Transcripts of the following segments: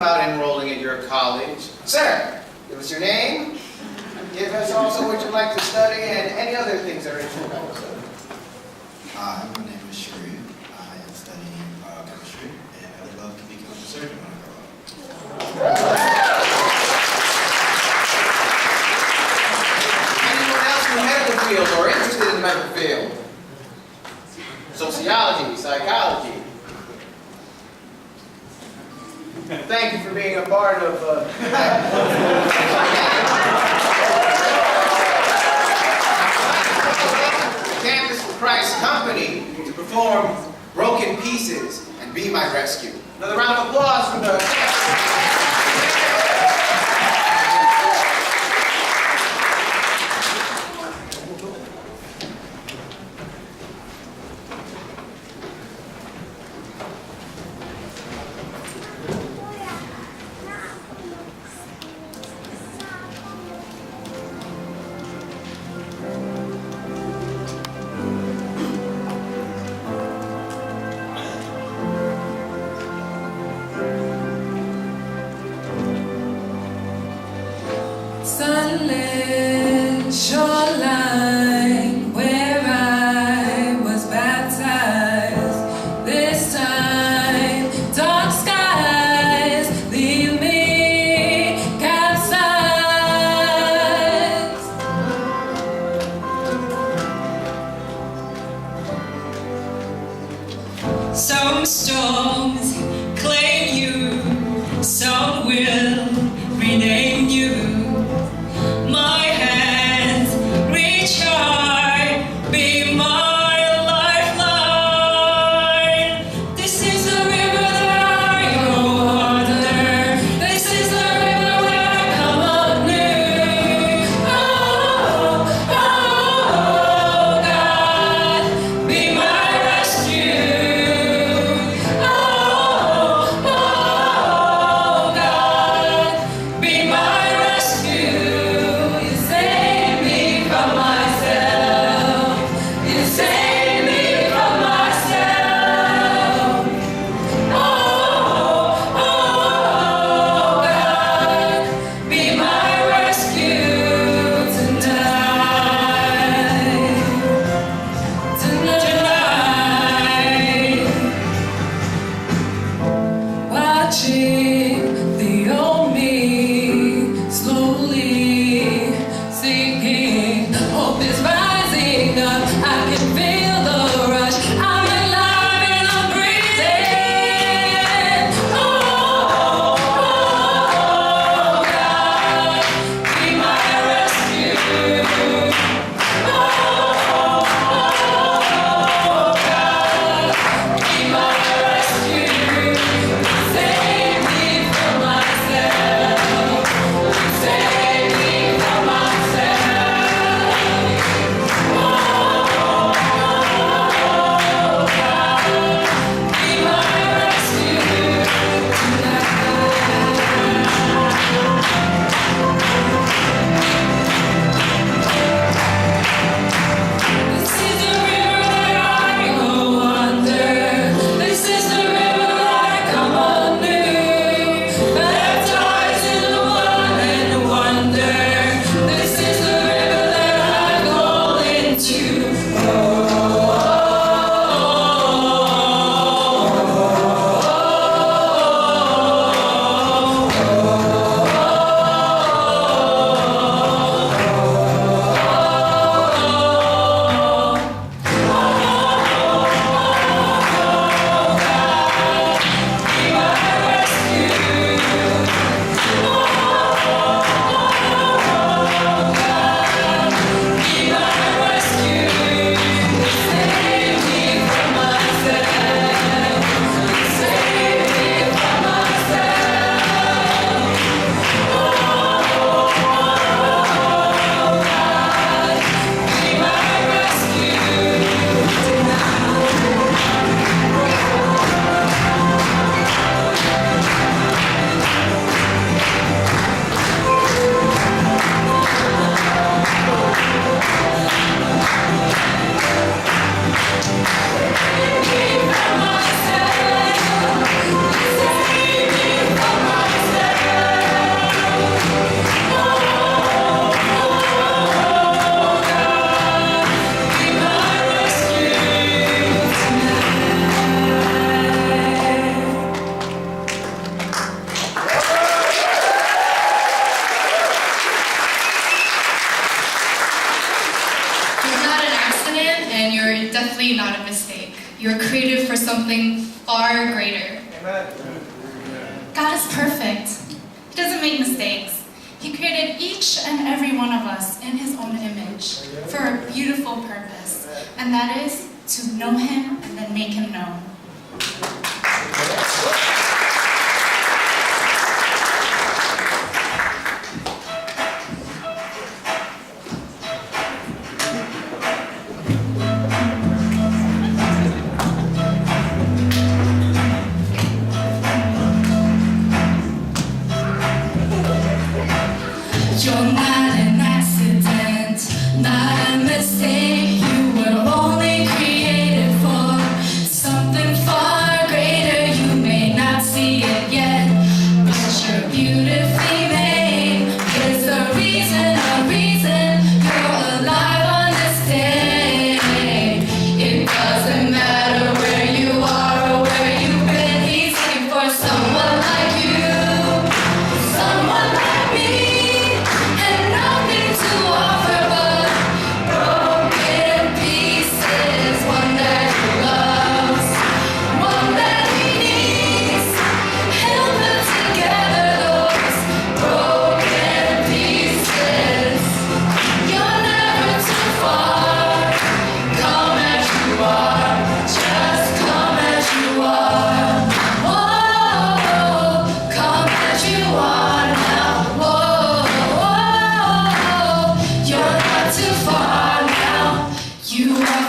About enrolling at your college. Sir, give us your name. Give us also what you'd like to study and any other things that are interesting about study. Hi, my name is Sheree. I am studying biochemistry, and I would love to become a surgeon when I grow up. Anyone else in the medical field or interested in the medical field? Sociology, psychology. Thank you for being a part of Campus for Christ Company to perform Broken Pieces and Be My Rescue. Another round of applause for the Sunlit shoreline where I was baptized. This time, dark skies leave me capsized. Some storms claim you, some will rename you. My hands something far greater. God is perfect. He doesn't make mistakes. He created each and every one of us in His own image for a beautiful purpose, and that is to know Him and then make Him known. You're not an accident, not a mistake. You were only created for something far greater. You may not see it yet, but you're beautifully made. There's a reason you're alive on this day. It doesn't matter where you are or where you've been. He's looking for someone like you, someone like me.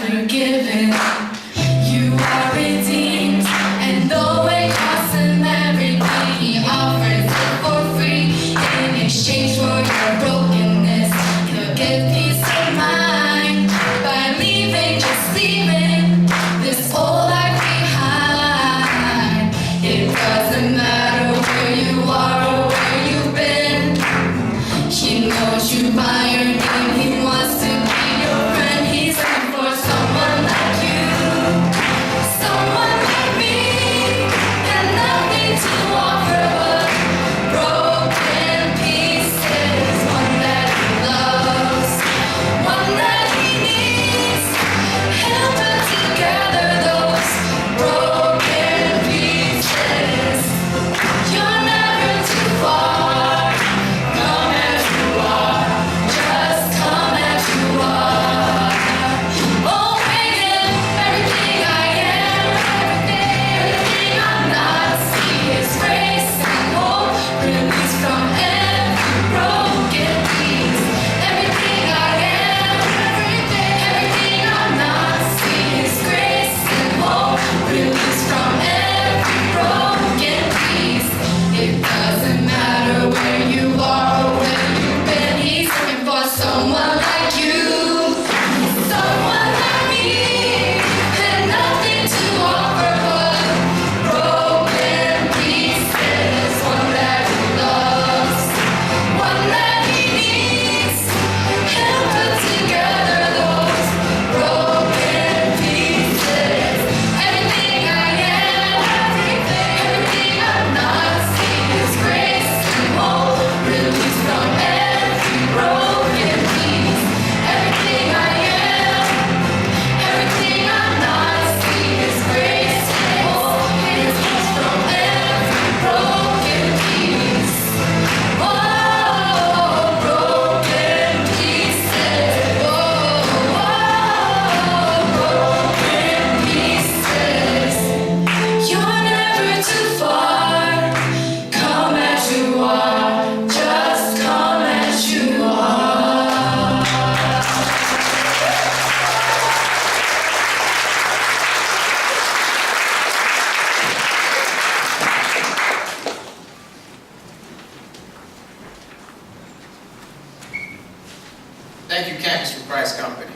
Forgiven, you are redeemed, and though it costs Him everything, He offers it for free. In exchange for your brokenness, He'll give peace of mind by just leaving this old life behind. It doesn't matter where you are or where you've been. He knows you by your name. He wants to be your friend. He's looking for someone like you, someone like me, and nothing to offer but broken pieces. One that He loves, one that He needs. He'll put together those broken pieces. You're never too far. Come as you are, just come as you are. Oh, bring Him everything I am, everything I'm not. See His grace and hope, release from every broken piece. Everything I am, everything I'm not. See His grace and hope, release from every broken piece. It doesn't matter where you are or where you've been. He's looking for someone like you, someone like me, and nothing to offer but broken pieces. One that He loves, one that He needs. He'll put together those broken pieces. Everything I am, everything I'm not. See His grace and hope, release from every broken piece. Everything I am, everything I'm not. See His grace and hope, release from every broken piece. Oh, broken pieces. Oh, broken pieces. You're never too far. Come as you are, just come as you are. Thank you, Campus for Christ Company.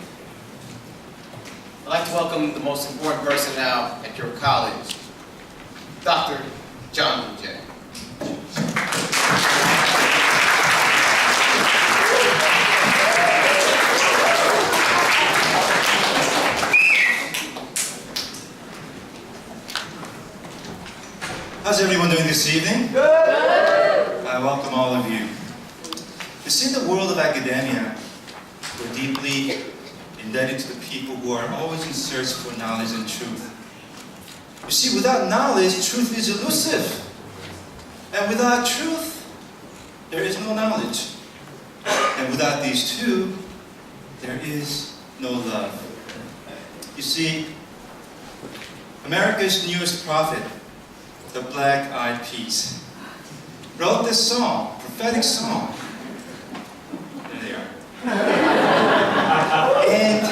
I'd like to welcome the most important person now at your college, Dr. John J. How's everyone doing this evening? Good! I welcome all of you. You see, in the world of academia, we're deeply indebted to the people who are always in search for knowledge and truth. You see, without knowledge, truth is elusive. And without truth, there is no knowledge. And without these two, there is no love. You see, America's newest prophet, the Black Eyed Peas, wrote this song, prophetic song. There they are. And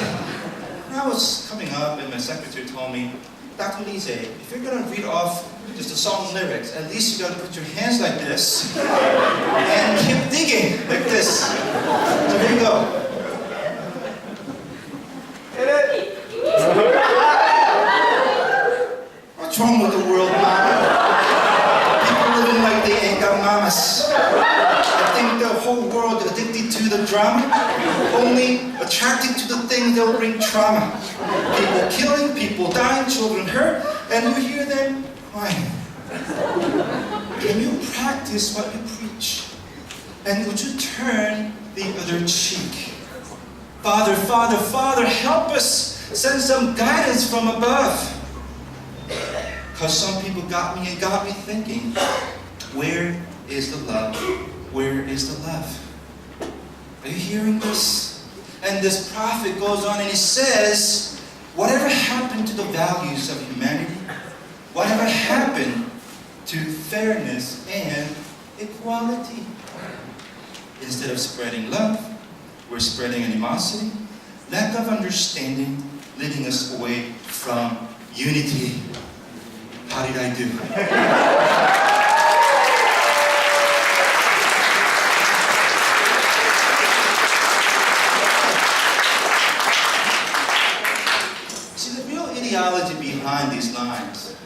when I was coming up, and my secretary told me, Dr. Lise, if you're going to read off just the song lyrics, at least you got to put your hands like this and keep digging like this. So here you go. What's wrong with the world, mama? People living like they ain't got mamas. I think the whole world is addicted to the drama, only attracted to the things that will bring trauma. People killing, people dying, children hurt, and you hear them crying. Can you practice what you preach? And would you turn the other cheek? Father, Father, Father, help us. Send some guidance from above. Because some people got me thinking, where is the love? Where is the love? Are you hearing this? And this prophet goes on and he says, whatever happened to the values of humanity? Whatever happened to fairness and equality? Instead of spreading love, we're spreading animosity, lack of understanding, leading us away from unity. How did I do? See, the real ideology behind these lines,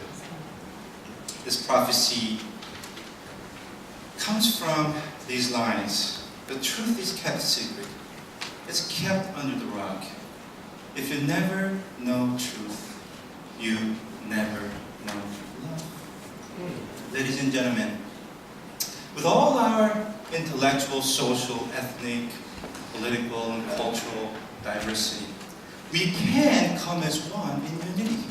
this prophecy, comes from these lines. The truth is kept secret. It's kept under the rug. If you never know truth, you never know love. Ladies and gentlemen, with all our intellectual, social, ethnic, political, and cultural diversity, we can come as one in unity.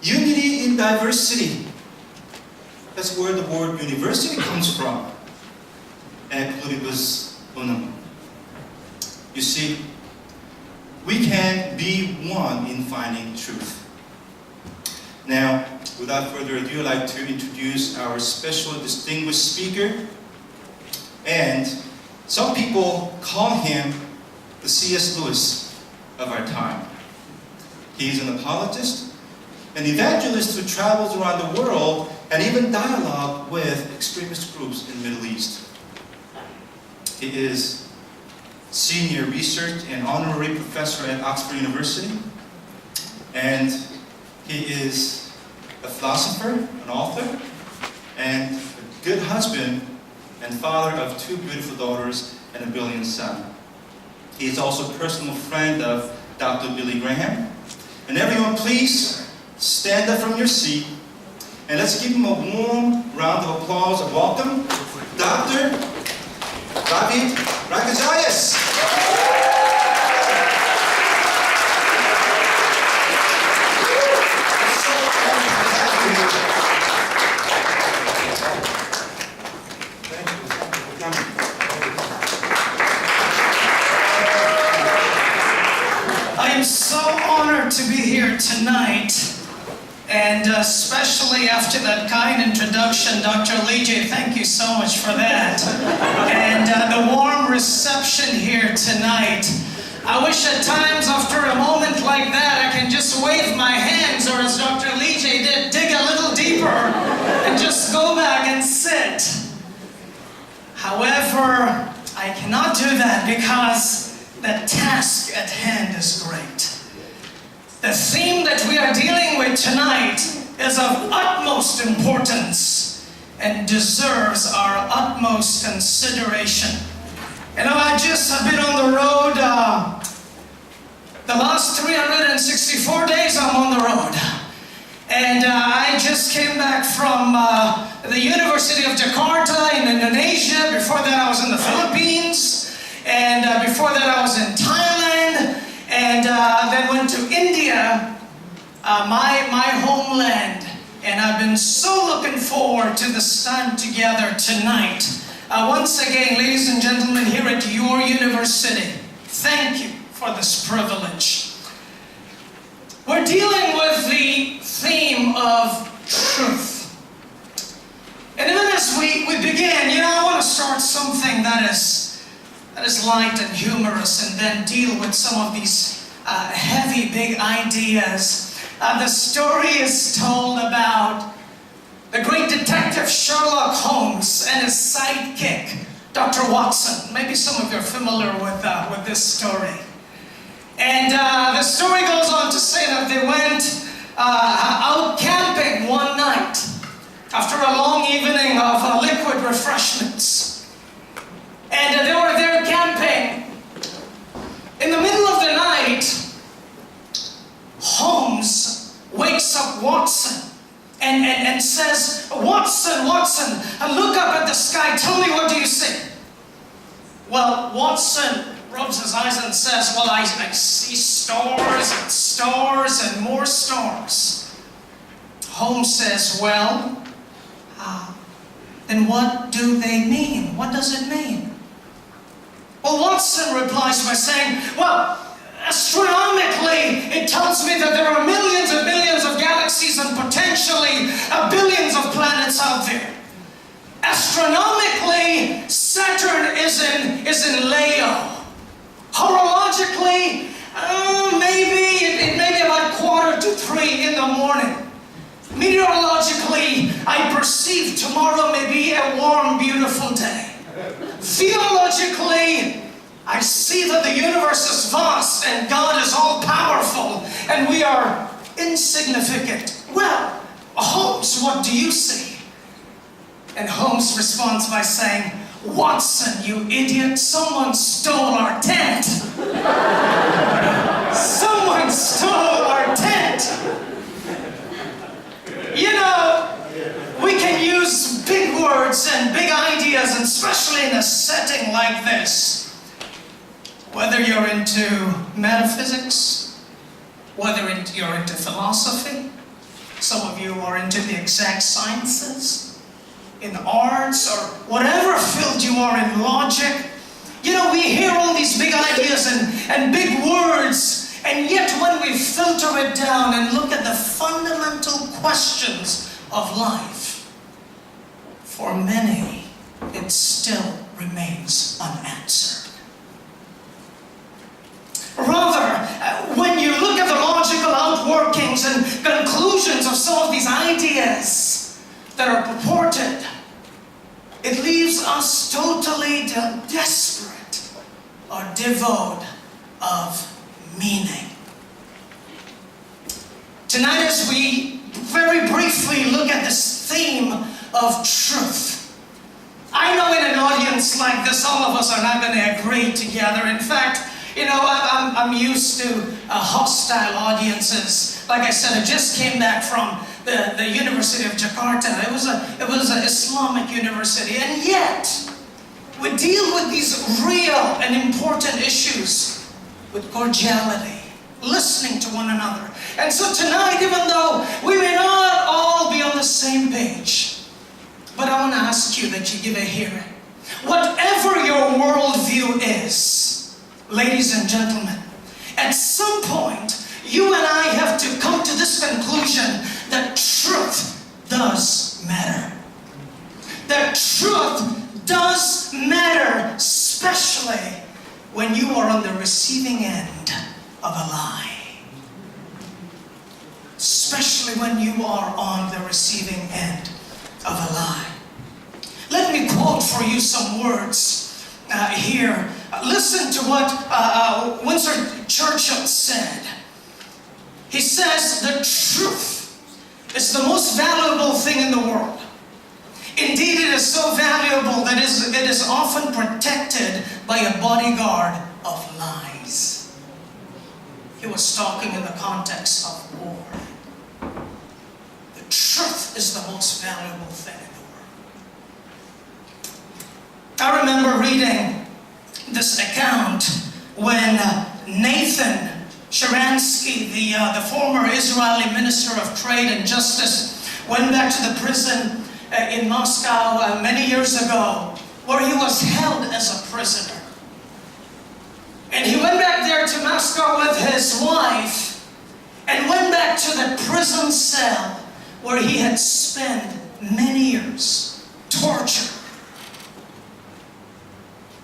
Unity in diversity. That's where the word university comes from. Et pluribus unum. You see, we can be one in finding truth. Now, without further ado, I'd like to introduce our special distinguished speaker. And some people call him the C.S. Lewis of our time. He's an apologist, an evangelist who travels around the world and even dialogue with extremist groups in the Middle East. He is senior research and honorary professor at Oxford University. And he is a philosopher, an author, and a good husband and father of 2 beautiful daughters and a brilliant son. He is also a personal friend of Dr. Billy Graham. And everyone, please stand up from your seat and let's give him a warm round of applause and welcome Dr. Ravid Ragajayas. I am so honored to be here tonight, and especially after that kind introduction, Dr. Lige, thank you so much for that. And the warm reception here tonight. I wish at times after a moment like that I can just wave my hands, or as Dr. Lige did, dig a little deeper and just go back and sit. However, I cannot do that because the task at hand is great. The theme that we are dealing with tonight is of utmost importance and deserves our utmost consideration. You know, I just have been on the road, the last 364 days I'm on the road. And I just came back from the University of Jakarta in Indonesia. Before that I was in the Philippines. And before that I was in Thailand. And then went to India, my homeland. and I've been so looking forward to this time together tonight. Once again, ladies and gentlemen, here at your university, thank you for this privilege. We're dealing with the theme of truth. And even as we begin, I want to start something that is light and humorous, and then deal with some of these heavy, big ideas. The story is told about the great detective Sherlock Holmes and his sidekick, Dr. Watson. Maybe some of you are familiar with this story. And the story goes on to say that they went out camping one night after a long evening of liquid refreshments. And they were there camping. In the middle of the night, Holmes wakes up Watson and says, Watson, look up at the sky. Tell me, what do you see? Well, Watson rubs his eyes and says, well, I see stars and stars and more stars. Holmes says, well, then what do they mean? What does it mean? Well, Watson replies by saying, well, astronomically, it tells me that there are millions and millions of galaxies and potentially billions of planets out there. Astronomically, Saturn is in Leo. Horologically, it may be about 2:45 in the morning. Meteorologically, I perceive tomorrow may be a warm, beautiful day. Theologically, I see that the universe is vast and God is all-powerful and we are insignificant. Well, Holmes, what do you see? And Holmes responds by saying, Watson, you idiot, someone stole our tent. Someone stole our tent. We can use big words and big ideas, and especially in a setting like this. Whether you're into metaphysics, whether you're into philosophy, some of you are into the exact sciences, in arts, or whatever field you are in, logic. We hear all these big ideas and big words, and yet when we filter it down and look at the fundamental questions of life, for many, it still remains unanswered. Rather, when you look at the logical outworkings and conclusions of some of these ideas that are purported, it leaves us totally desperate or devoid of meaning. Tonight, as we very briefly look at this theme of truth, I know in an audience like this, all of us are not going to agree together. In fact, I'm used to hostile audiences. Like I said, I just came back from the University of Jakarta. It was an Islamic university, and yet we deal with these real and important issues with cordiality, listening to one another. And so tonight, even though we may not all be on the same page, but I want to ask you that you give a hearing. Whatever your worldview is, ladies and gentlemen, at some point, you and I have to come to this conclusion that truth does matter. That truth does matter, especially when you are on the receiving end of a lie. Especially when you are on the receiving end of a lie. Let me quote for you some words here. Listen to what Winston Churchill said. He says, the truth is the most valuable thing in the world. Indeed, it is so valuable that it is often protected by a bodyguard of lies. He was talking in the context of war. The truth is the most valuable thing in the world. I remember reading this account when Nathan Sharansky, the former Israeli Minister of Trade and Justice, went back to the prison in Moscow many years ago, where he was held as a prisoner. And he went back there to Moscow with his wife, and went back to the prison cell where he had spent many years, tortured.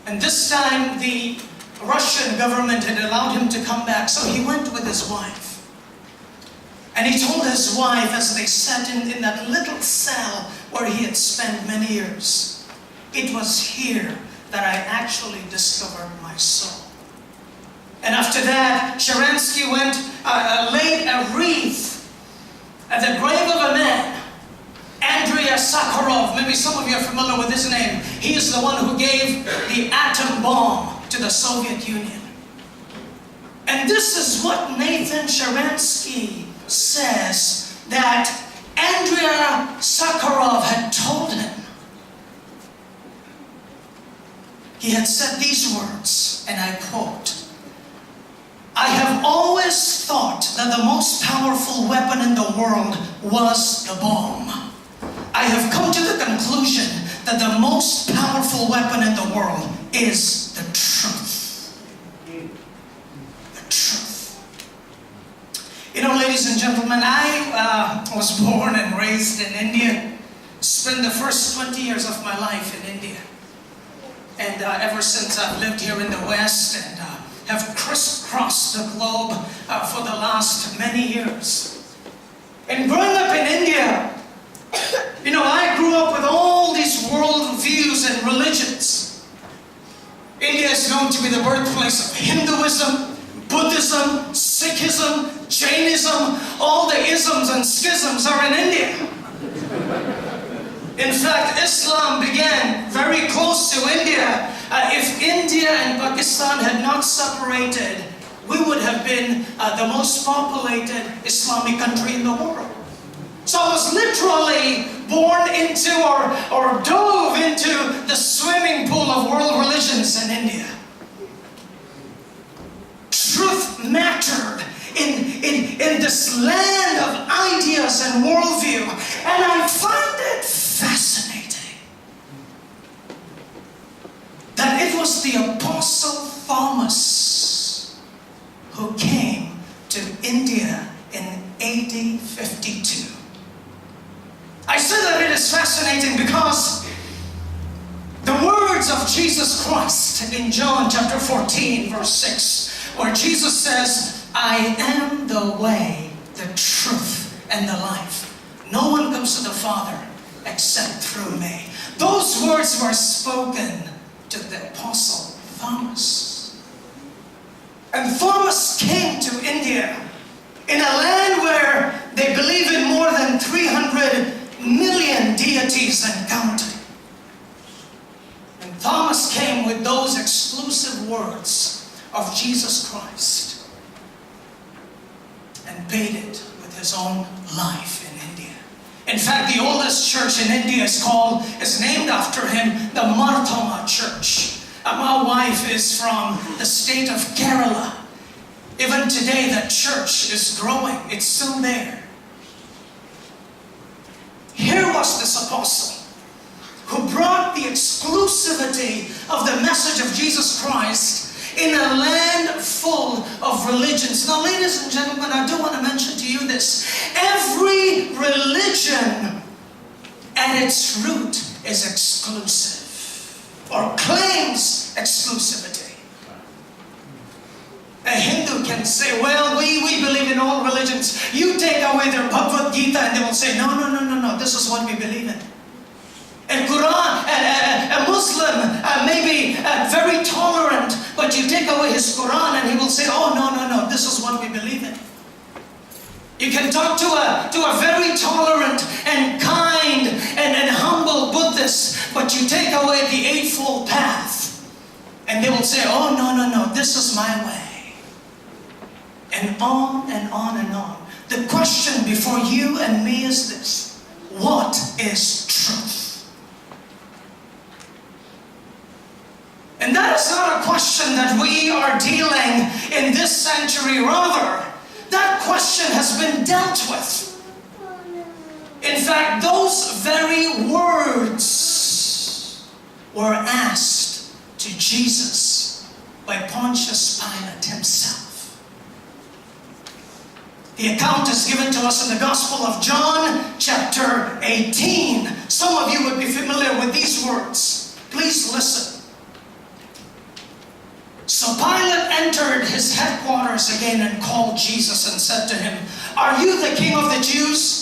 And this time the Russian government had allowed him to come back, so he went with his wife. And he told his wife, as they sat in that little cell where he had spent many years, "It was here that I actually discovered my soul." And after that, Sharansky went, laid a wreath at the grave of a man, Andrei Sakharov. Maybe some of you are familiar with his name. He is the one who gave the atom bomb to the Soviet Union. And this is what Nathan Sharansky says that Andrei Sakharov had told him. He had said these words, and I quote, "I have always thought that the most powerful weapon in the world was the bomb. I have come to the conclusion that the most powerful weapon in the world is the truth." The truth. You know, ladies and gentlemen, I was born and raised in India. Spent the first 20 years of my life in India. And ever since I've lived here in the West and have crisscrossed the globe for the last many years. And growing up in India, you know, I grew up with all these world views and religions. India is known to be the birthplace of Hinduism, Buddhism, Sikhism, Jainism. All the isms and schisms are in India. In fact, Islam began very close to India. If India and Pakistan had not separated, we would have been the most populated Islamic country in the world. So I was literally born into or dove into the swimming pool of world religions in India. Truth mattered in this land of ideas and worldview. And I find it fascinating that it was the Apostle Thomas who came to India in AD 52. I say that it is fascinating because the words of Jesus Christ in John chapter 14 verse 6, where Jesus says, "I am the way, the truth, and the life. No one comes to the Father except through me." Those words were spoken to the Apostle Thomas. And Thomas came to India in a land where they believe in more than 300 million deities and counting. And Thomas came with those exclusive words of Jesus Christ and paid it with his own life in India. In fact, the oldest church in India is named after him, the Marthoma Church. My wife is from the state of Kerala. Even today, that church is growing. It's still there. Here was this apostle who brought the exclusivity of the message of Jesus Christ in a land full of religions. Now, ladies and gentlemen, I do want to mention to you this. Every religion at its root is exclusive or claims exclusivity. A Hindu can say, "Well, we believe in all religions." You take away their Bhagavad Gita and they will say, no, this is what we believe in. A Quran, a Muslim may be very tolerant, but you take away his Quran and he will say, "Oh, no, this is what we believe in." You can talk to a very tolerant and kind and humble Buddhist, but you take away the Eightfold Path and they will say, "Oh, no, this is my way." And on and on and on. The question before you and me is this: what is truth? And that is not a question that we are dealing in this century. Rather, that question has been dealt with. In fact, those very words were asked to Jesus by Pontius Pilate himself. The account is given to us in the Gospel of John, chapter 18. Some of you would be familiar with these words. Please listen. So Pilate entered his headquarters again and called Jesus and said to him, "Are you the king of the Jews?"